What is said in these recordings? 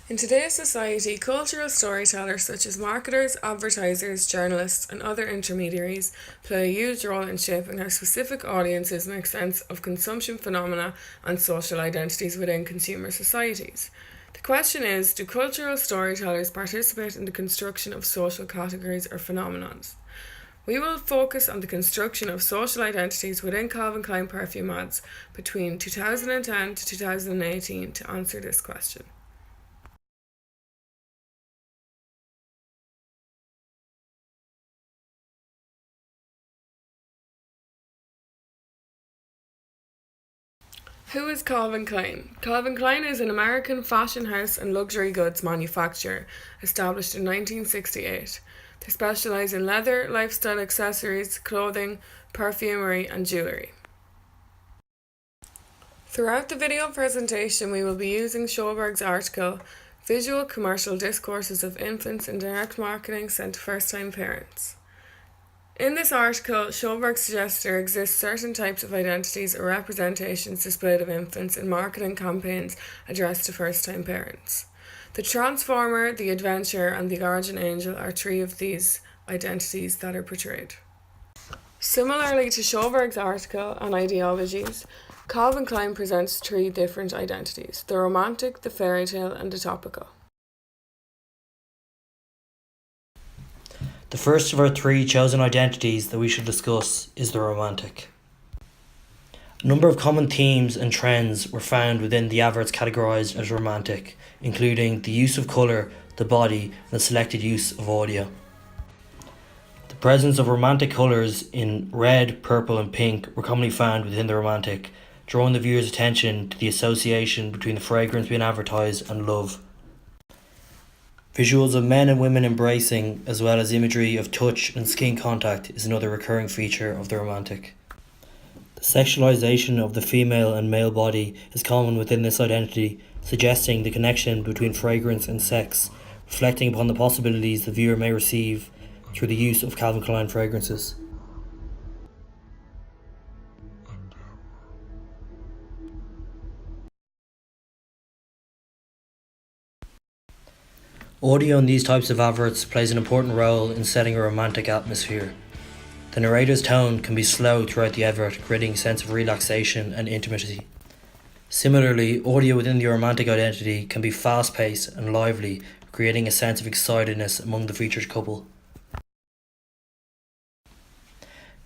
In today's society, cultural storytellers such as marketers, advertisers, journalists, and other intermediaries play a huge role in shaping how specific audiences make sense of consumption phenomena and social identities within consumer societies. The question is, do cultural storytellers participate in the construction of social categories or phenomenons? We will focus on the construction of social identities within Calvin Klein perfume ads between 2010 to 2018 to answer this question. Who is Calvin Klein? Calvin Klein is an American fashion house and luxury goods manufacturer established in 1968. They specialise in leather, lifestyle accessories, clothing, perfumery, and jewellery. Throughout the video presentation, we will be using Sjoberg's article, Visual Commercial Discourses of Infants in Direct Marketing Sent to First-Time Parents. In this article, Sjoberg suggests there exist certain types of identities or representations displayed of infants in marketing campaigns addressed to first-time parents. The Transformer, the Adventure, and the Guardian Angel are three of these identities that are portrayed. Similarly to Sjoberg's article on ideologies, Calvin Klein presents three different identities: the romantic, the fairy tale, and the topical. The first of our three chosen identities that we should discuss is the romantic. A number of common themes and trends were found within the adverts categorised as romantic, including the use of colour, the body, and the selected use of audio. The presence of romantic colours in red, purple and pink were commonly found within the romantic, drawing the viewer's attention to the association between the fragrance being advertised and love. Visuals of men and women embracing, as well as imagery of touch and skin contact, is another recurring feature of the romantic. The sexualization of the female and male body is common within this identity, suggesting the connection between fragrance and sex, reflecting upon the possibilities the viewer may receive through the use of Calvin Klein fragrances. Audio in these types of adverts plays an important role in setting a romantic atmosphere. The narrator's tone can be slow throughout the advert, creating a sense of relaxation and intimacy. Similarly, audio within the romantic identity can be fast-paced and lively, creating a sense of excitedness among the featured couple.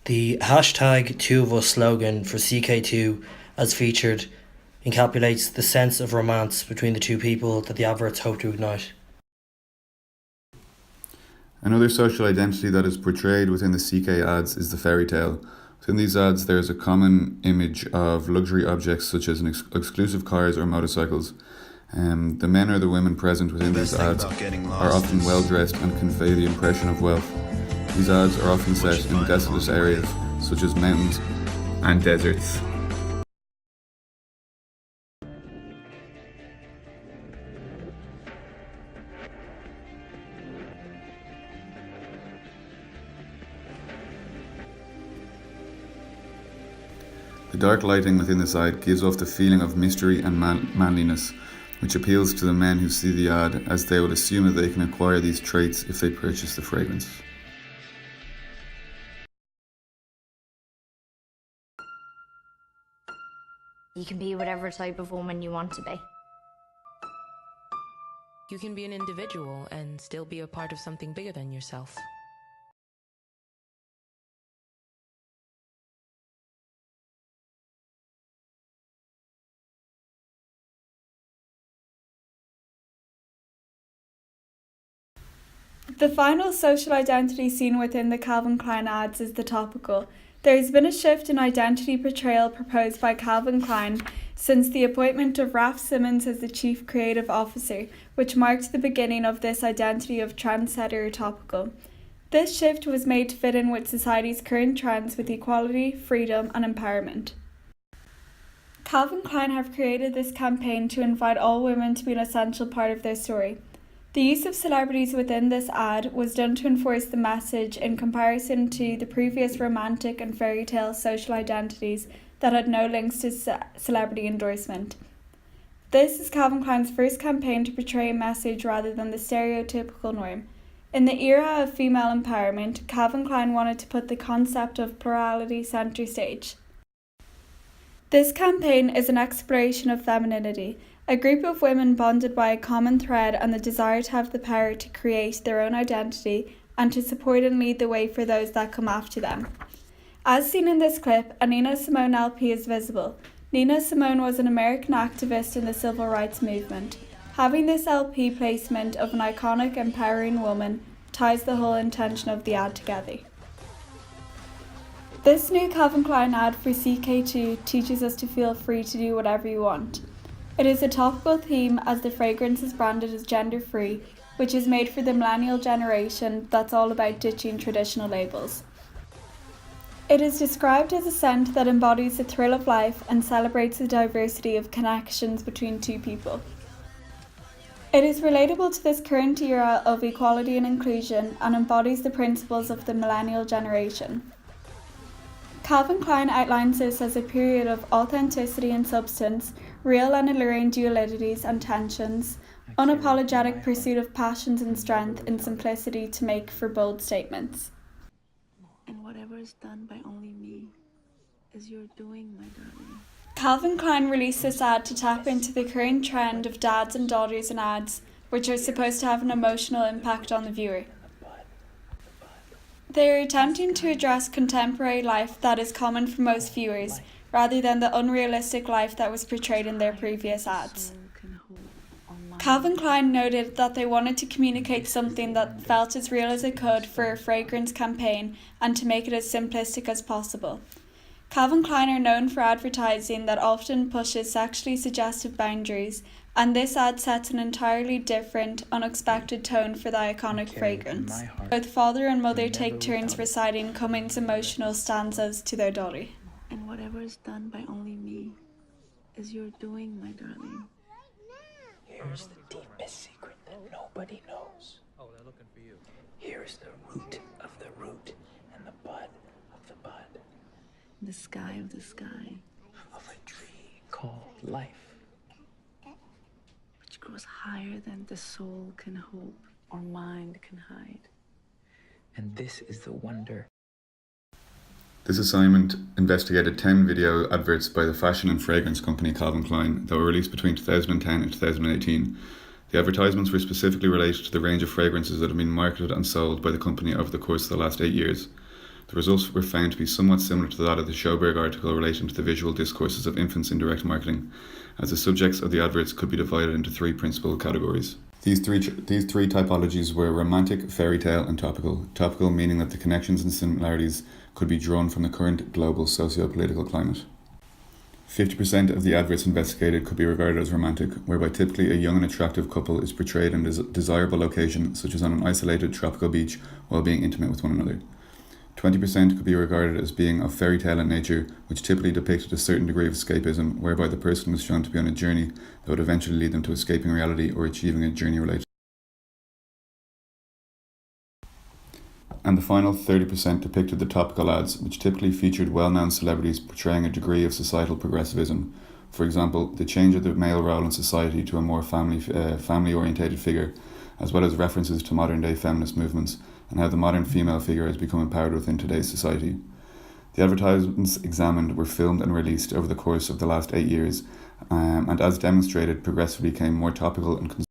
The hashtag 2of Us slogan for CK2, as featured, encapsulates the sense of romance between the two people that the adverts hope to ignite. Another social identity that is portrayed within the CK ads is the fairy tale. Within these ads, there is a common image of luxury objects such as exclusive cars or motorcycles. The men or the women present within these ads are often well dressed and convey the impression of wealth. These ads are often set in desolate areas such as mountains and deserts. The dark lighting within this ad gives off the feeling of mystery and manliness, which appeals to the men who see the ad, as they would assume that they can acquire these traits if they purchase the fragrance. You can be whatever type of woman you want to be. You can be an individual and still be a part of something bigger than yourself. The final social identity seen within the Calvin Klein ads is the topical. There has been a shift in identity portrayal proposed by Calvin Klein since the appointment of Raf Simons as the Chief Creative Officer, which marked the beginning of this identity of trendsetter topical. This shift was made to fit in with society's current trends with equality, freedom, and empowerment. Calvin Klein have created this campaign to invite all women to be an essential part of their story. The use of celebrities within this ad was done to enforce the message in comparison to the previous romantic and fairy tale social identities that had no links to celebrity endorsement. This is Calvin Klein's first campaign to portray a message rather than the stereotypical norm. In the era of female empowerment, Calvin Klein wanted to put the concept of plurality centre stage. This campaign is an exploration of femininity, a group of women bonded by a common thread and the desire to have the power to create their own identity and to support and lead the way for those that come after them. As seen in this clip, a Nina Simone LP is visible. Nina Simone was an American activist in the civil rights movement. Having this LP placement of an iconic, empowering woman ties the whole intention of the ad together. This new Calvin Klein ad for CK2 teaches us to feel free to do whatever you want. It is a topical theme as the fragrance is branded as gender-free, which is made for the millennial generation that's all about ditching traditional labels. It is described as a scent that embodies the thrill of life and celebrates the diversity of connections between two people. It is relatable to this current era of equality and inclusion and embodies the principles of the millennial generation. Calvin Klein outlines this as a period of authenticity and substance, real and alluring dualities and tensions, unapologetic pursuit of passions and strength in simplicity to make for bold statements. And whatever is done by only me is your doing, my darling. Calvin Klein released this ad to tap into the current trend of dads and daughters in ads, which are supposed to have an emotional impact on the viewer. They are attempting to address contemporary life that is common for most viewers, rather than the unrealistic life that was portrayed in their previous ads. Calvin Klein noted that they wanted to communicate something that felt as real as it could for a fragrance campaign and to make it as simplistic as possible. Calvin Klein are known for advertising that often pushes sexually suggestive boundaries, and this ad sets an entirely different, unexpected tone for the iconic fragrance. Both father and mother take turns reciting Cummings' emotional stanzas to their daughter. And whatever is done by only me is your doing, my darling. Here's the deepest secret that nobody knows. Oh, they're looking for you. Here's the root of the root and the bud of the bud. The sky of the sky, Of a tree called life. which grows higher than the soul can hope or mind can hide. And this is the wonder. This assignment investigated 10 video adverts by the fashion and fragrance company Calvin Klein that were released between 2010 and 2018. The advertisements were specifically related to the range of fragrances that have been marketed and sold by the company over the course of the last 8 years. The results were found to be somewhat similar to that of the Schoberg article relating to the visual discourses of infants in direct marketing, as the subjects of the adverts could be divided into three principal categories. These three typologies were romantic, fairy tale, and topical. Topical meaning that the connections and similarities could be drawn from the current global socio-political climate. 50% of the adverts investigated could be regarded as romantic, whereby typically a young and attractive couple is portrayed in a desirable location, such as on an isolated tropical beach, while being intimate with one another. 20% could be regarded as being of fairy tale in nature, which typically depicted a certain degree of escapism, whereby the person was shown to be on a journey that would eventually lead them to escaping reality or achieving a journey-related. And the final 30% depicted the topical ads, which typically featured well-known celebrities portraying a degree of societal progressivism. For example, the change of the male role in society to a more family-orientated figure, as well as references to modern-day feminist movements and how the modern female figure has become empowered within today's society. The advertisements examined were filmed and released over the course of the last 8 years, and as demonstrated, progressively became more topical and